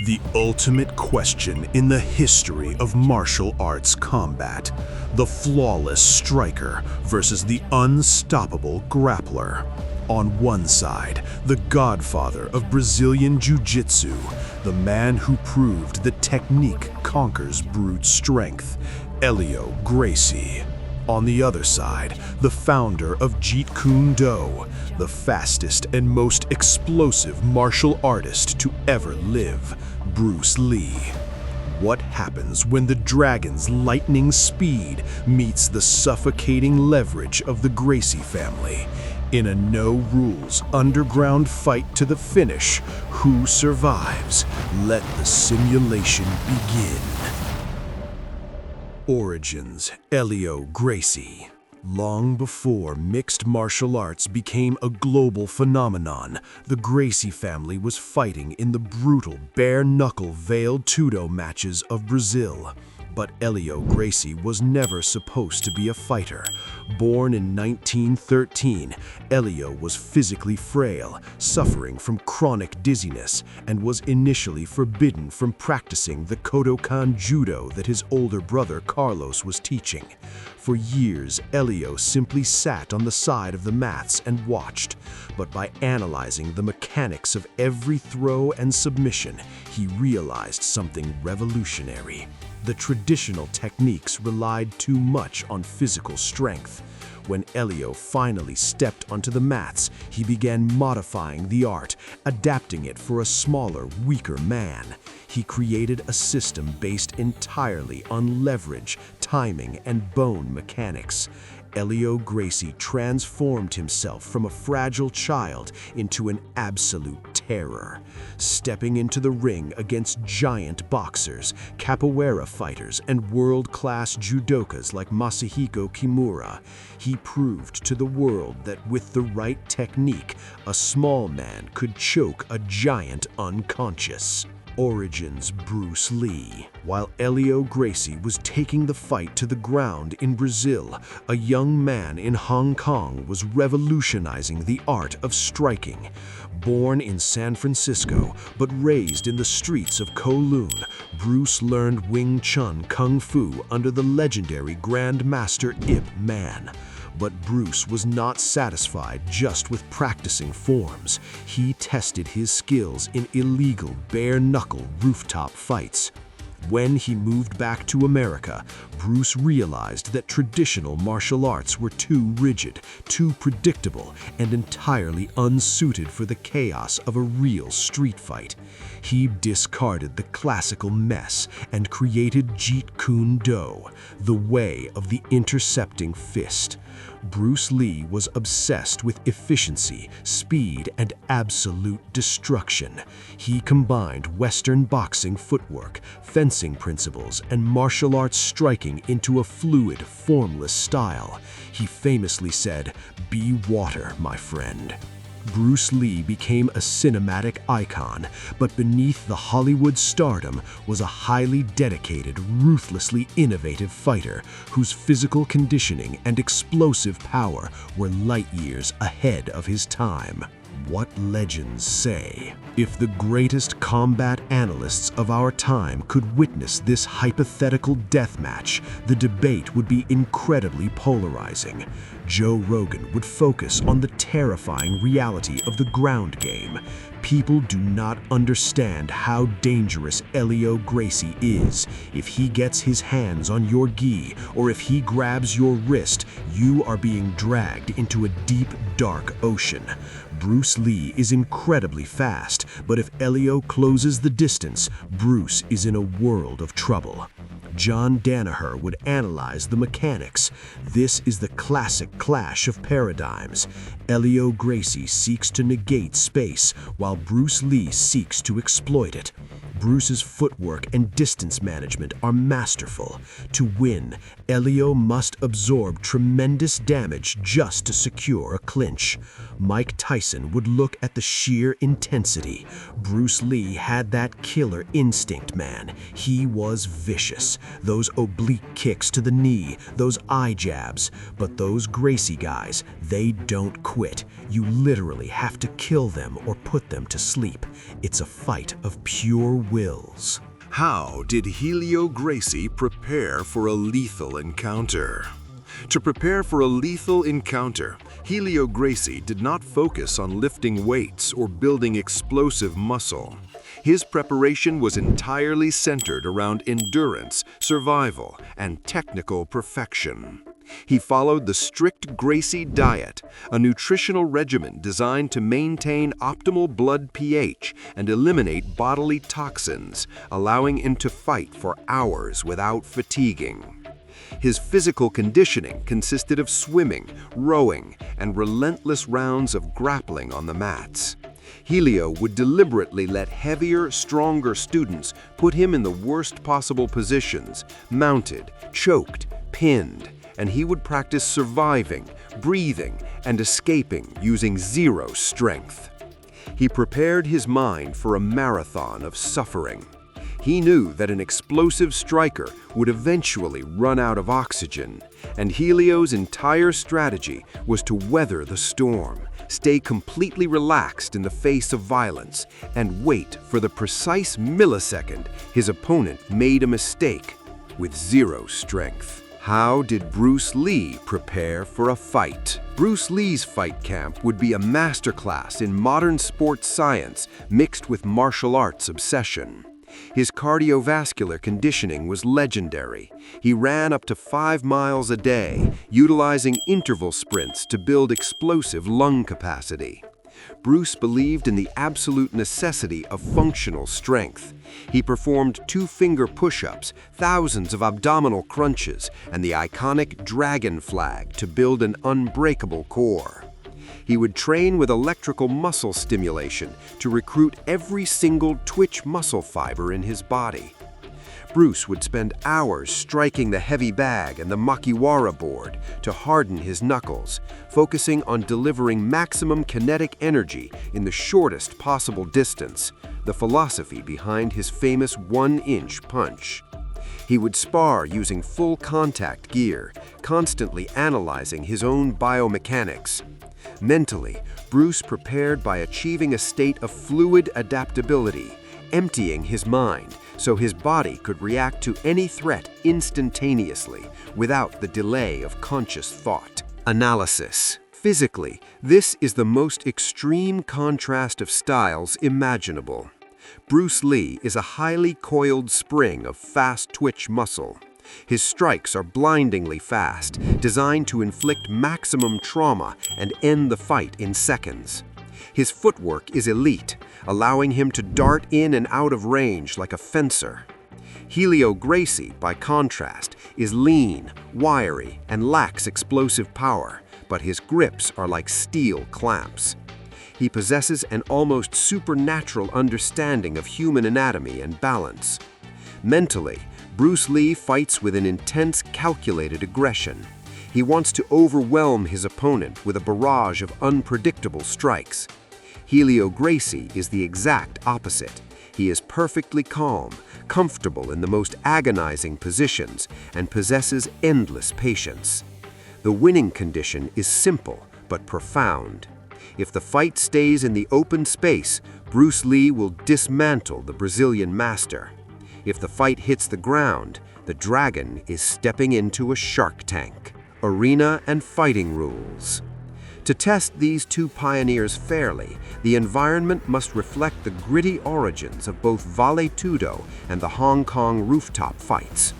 The ultimate question in the history of martial arts combat. The flawless striker versus the unstoppable grappler. On one side, the godfather of Brazilian Jiu-Jitsu, the man who proved that technique conquers brute strength, Hélio Gracie. On the other side, the founder of Jeet Kune Do, the fastest and most explosive martial artist to ever live, Bruce Lee. What happens when the dragon's lightning speed meets the suffocating leverage of the Gracie family? In a no-rules underground fight to the finish, who survives? Let the simulation begin. Origins: Hélio Gracie. Long before mixed martial arts became a global phenomenon, the Gracie family was fighting in the brutal bare-knuckle Vale Tudo matches of Brazil. But Hélio Gracie was never supposed to be a fighter. Born in 1913, Hélio was physically frail, suffering from chronic dizziness, and was initially forbidden from practicing the Kodokan Judo that his older brother Carlos was teaching. For years, Hélio simply sat on the side of the mats and watched. But by analyzing the mechanics of every throw and submission, he realized something revolutionary. The traditional techniques relied too much on physical strength. When Hélio finally stepped onto the mats, he began modifying the art, adapting it for a smaller, weaker man. He created a system based entirely on leverage, timing, and bone mechanics. Hélio Gracie transformed himself from a fragile child into an absolute terror. Stepping into the ring against giant boxers, capoeira fighters, and world-class judokas like Masahiko Kimura, he proved to the world that with the right technique, a small man could choke a giant unconscious. Origins: Bruce Lee. While Hélio Gracie was taking the fight to the ground in Brazil, a young man in Hong Kong was revolutionizing the art of striking. Born in San Francisco, but raised in the streets of Kowloon, Bruce learned Wing Chun Kung Fu under the legendary Grand Master Ip Man. But Bruce was not satisfied just with practicing forms. He tested his skills in illegal bare-knuckle rooftop fights. When he moved back to America, Bruce realized that traditional martial arts were too rigid, too predictable, and entirely unsuited for the chaos of a real street fight. He discarded the classical mess and created Jeet Kune Do, the way of the intercepting fist. Bruce Lee was obsessed with efficiency, speed, and absolute destruction. He combined Western boxing footwork, fencing principles, and martial arts striking into a fluid, formless style. He famously said, "Be water, my friend." Bruce Lee became a cinematic icon, but beneath the Hollywood stardom was a highly dedicated, ruthlessly innovative fighter whose physical conditioning and explosive power were light years ahead of his time. What legends say? If the greatest combat analysts of our time could witness this hypothetical deathmatch, the debate would be incredibly polarizing. Joe Rogan would focus on the terrifying reality of the ground game. People do not understand how dangerous Hélio Gracie is. If he gets his hands on your gi, or if he grabs your wrist, you are being dragged into a deep, dark ocean. Bruce Lee is incredibly fast, but if Hélio closes the distance, Bruce is in a world of trouble. John Danaher would analyze the mechanics. This is the classic clash of paradigms. Hélio Gracie seeks to negate space, while Bruce Lee seeks to exploit it. Bruce's footwork and distance management are masterful. To win, Hélio must absorb tremendous damage just to secure a clinch. Mike Tyson would look at the sheer intensity. Bruce Lee had that killer instinct, man. He was vicious. Those oblique kicks to the knee, those eye jabs. But those Gracie guys, they don't quit. You literally have to kill them or put them to sleep. It's a fight of pure wills. How did Hélio Gracie prepare for a lethal encounter? To prepare for a lethal encounter, Hélio Gracie did not focus on lifting weights or building explosive muscle. His preparation was entirely centered around endurance, survival, and technical perfection. He followed the strict Gracie diet, a nutritional regimen designed to maintain optimal blood pH and eliminate bodily toxins, allowing him to fight for hours without fatiguing. His physical conditioning consisted of swimming, rowing, and relentless rounds of grappling on the mats. Hélio would deliberately let heavier, stronger students put him in the worst possible positions, mounted, choked, pinned, and he would practice surviving, breathing, and escaping using zero strength. He prepared his mind for a marathon of suffering. He knew that an explosive striker would eventually run out of oxygen, and Hélio's entire strategy was to weather the storm, stay completely relaxed in the face of violence, and wait for the precise millisecond his opponent made a mistake with zero strength. How did Bruce Lee prepare for a fight? Bruce Lee's fight camp would be a masterclass in modern sports science mixed with martial arts obsession. His cardiovascular conditioning was legendary. He ran up to 5 miles a day, utilizing interval sprints to build explosive lung capacity. Bruce believed in the absolute necessity of functional strength. He performed 2-finger push-ups, thousands of abdominal crunches, and the iconic dragon flag to build an unbreakable core. He would train with electrical muscle stimulation to recruit every single twitch muscle fiber in his body. Bruce would spend hours striking the heavy bag and the makiwara board to harden his knuckles, focusing on delivering maximum kinetic energy in the shortest possible distance, the philosophy behind his famous 1-inch punch. He would spar using full contact gear, constantly analyzing his own biomechanics. Mentally, Bruce prepared by achieving a state of fluid adaptability, emptying his mind so his body could react to any threat instantaneously without the delay of conscious thought. Analysis. Physically, this is the most extreme contrast of styles imaginable. Bruce Lee is a highly coiled spring of fast twitch muscle. His strikes are blindingly fast, designed to inflict maximum trauma and end the fight in seconds. His footwork is elite, allowing him to dart in and out of range like a fencer. Hélio Gracie, by contrast, is lean, wiry, and lacks explosive power, but his grips are like steel clamps. He possesses an almost supernatural understanding of human anatomy and balance. Mentally, Bruce Lee fights with an intense, calculated aggression. He wants to overwhelm his opponent with a barrage of unpredictable strikes. Hélio Gracie is the exact opposite. He is perfectly calm, comfortable in the most agonizing positions, and possesses endless patience. The winning condition is simple but profound. If the fight stays in the open space, Bruce Lee will dismantle the Brazilian master. If the fight hits the ground, the dragon is stepping into a shark tank. Arena and fighting rules. To test these two pioneers fairly, the environment must reflect the gritty origins of both Vale Tudo and the Hong Kong rooftop fights.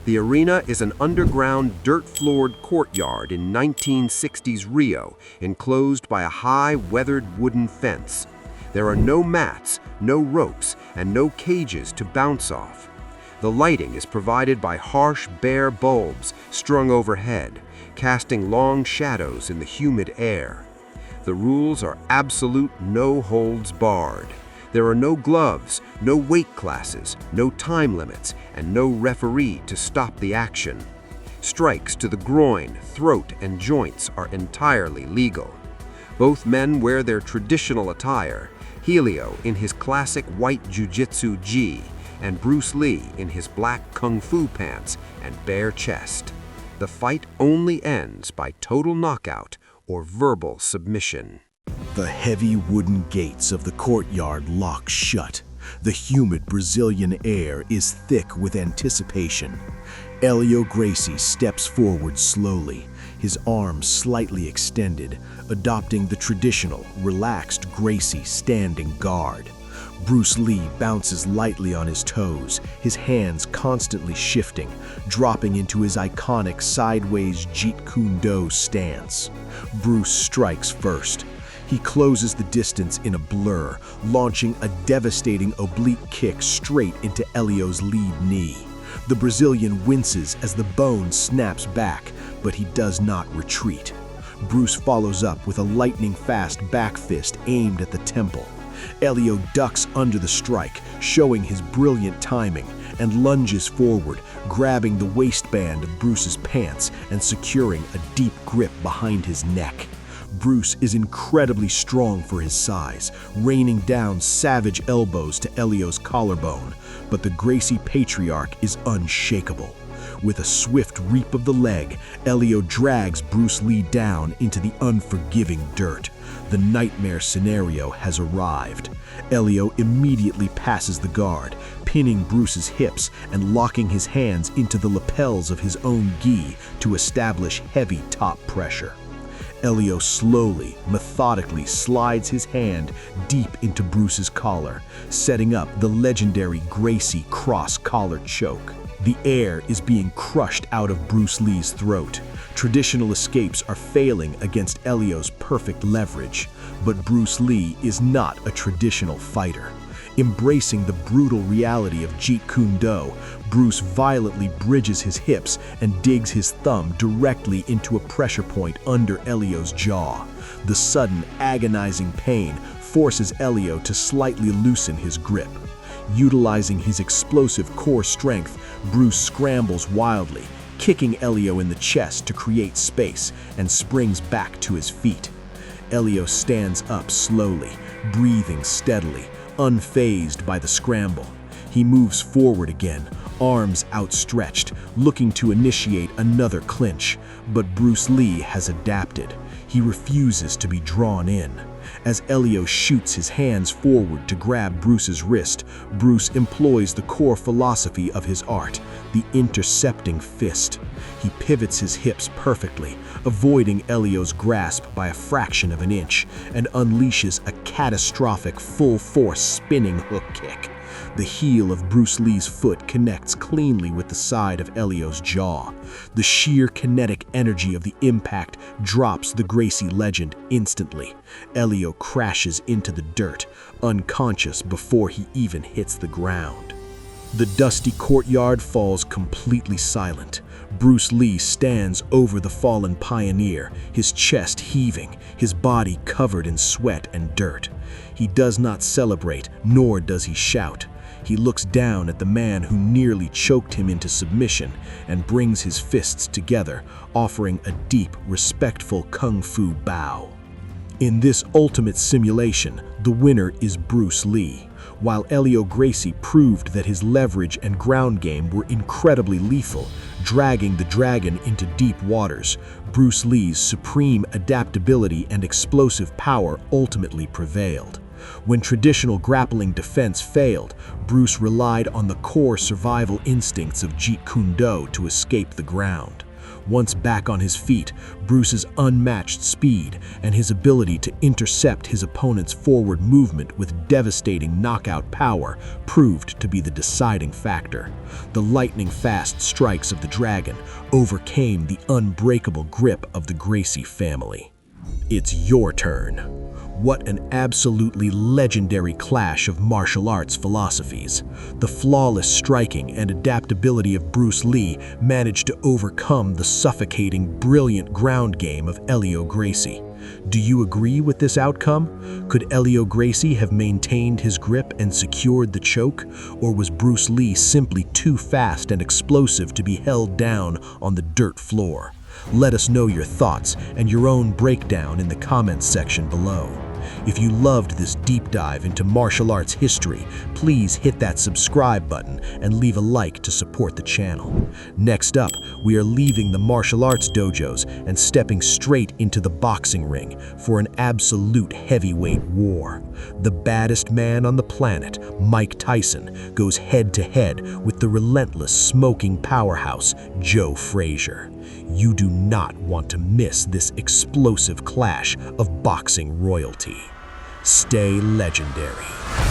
The arena is an underground, dirt-floored courtyard in 1960s Rio, enclosed by a high, weathered wooden fence. There are no mats, no ropes, and no cages to bounce off. The lighting is provided by harsh, bare bulbs strung overhead, casting long shadows in the humid air. The rules are absolute no holds barred. There are no gloves, no weight classes, no time limits, and no referee to stop the action. Strikes to the groin, throat, and joints are entirely legal. Both men wear their traditional attire, Hélio in his classic white Jiu-Jitsu gi, and Bruce Lee in his black kung fu pants and bare chest. The fight only ends by total knockout or verbal submission. The heavy wooden gates of the courtyard lock shut. The humid Brazilian air is thick with anticipation. Hélio Gracie steps forward slowly, his arms slightly extended, adopting the traditional, relaxed Gracie standing guard. Bruce Lee bounces lightly on his toes, his hands constantly shifting, dropping into his iconic sideways Jeet Kune Do stance. Bruce strikes first. He closes the distance in a blur, launching a devastating oblique kick straight into Hélio's lead knee. The Brazilian winces as the bone snaps back, but he does not retreat. Bruce follows up with a lightning-fast back fist aimed at the temple. Hélio ducks under the strike, showing his brilliant timing, and lunges forward, grabbing the waistband of Bruce's pants and securing a deep grip behind his neck. Bruce is incredibly strong for his size, raining down savage elbows to Hélio's collarbone, but the Gracie patriarch is unshakable. With a swift reap of the leg, Hélio drags Bruce Lee down into the unforgiving dirt. The nightmare scenario has arrived. Hélio immediately passes the guard, pinning Bruce's hips and locking his hands into the lapels of his own gi to establish heavy top pressure. Hélio slowly, methodically slides his hand deep into Bruce's collar, setting up the legendary Gracie cross-collar choke. The air is being crushed out of Bruce Lee's throat. Traditional escapes are failing against Hélio's perfect leverage, but Bruce Lee is not a traditional fighter. Embracing the brutal reality of Jeet Kune Do, Bruce violently bridges his hips and digs his thumb directly into a pressure point under Hélio's jaw. The sudden, agonizing pain forces Hélio to slightly loosen his grip. Utilizing his explosive core strength, Bruce scrambles wildly, kicking Hélio in the chest to create space, and springs back to his feet. Hélio stands up slowly, breathing steadily, unfazed by the scramble. He moves forward again, arms outstretched, looking to initiate another clinch, but Bruce Lee has adapted. He refuses to be drawn in. As Hélio shoots his hands forward to grab Bruce's wrist, Bruce employs the core philosophy of his art, the intercepting fist. He pivots his hips perfectly, avoiding Hélio's grasp by a fraction of an inch, and unleashes a catastrophic full-force spinning hook kick. The heel of Bruce Lee's foot connects cleanly with the side of Hélio's jaw. The sheer kinetic energy of the impact drops the Gracie legend instantly. Hélio crashes into the dirt, unconscious before he even hits the ground. The dusty courtyard falls completely silent. Bruce Lee stands over the fallen pioneer, his chest heaving, his body covered in sweat and dirt. He does not celebrate, nor does he shout. He looks down at the man who nearly choked him into submission and brings his fists together, offering a deep, respectful kung fu bow. In this ultimate simulation, the winner is Bruce Lee. While Hélio Gracie proved that his leverage and ground game were incredibly lethal, dragging the dragon into deep waters, Bruce Lee's supreme adaptability and explosive power ultimately prevailed. When traditional grappling defense failed, Bruce relied on the core survival instincts of Jeet Kune Do to escape the ground. Once back on his feet, Bruce's unmatched speed and his ability to intercept his opponent's forward movement with devastating knockout power proved to be the deciding factor. The lightning-fast strikes of the dragon overcame the unbreakable grip of the Gracie family. It's your turn. What an absolutely legendary clash of martial arts philosophies. The flawless striking and adaptability of Bruce Lee managed to overcome the suffocating, brilliant ground game of Hélio Gracie. Do you agree with this outcome? Could Hélio Gracie have maintained his grip and secured the choke? Or was Bruce Lee simply too fast and explosive to be held down on the dirt floor? Let us know your thoughts and your own breakdown in the comments section below. If you loved this deep dive into martial arts history, please hit that subscribe button and leave a like to support the channel. Next up, we are leaving the martial arts dojos and stepping straight into the boxing ring for an absolute heavyweight war. The baddest man on the planet, Mike Tyson, goes head-to-head with the relentless smoking powerhouse, Joe Frazier. You do not want to miss this explosive clash of boxing royalty. Stay legendary.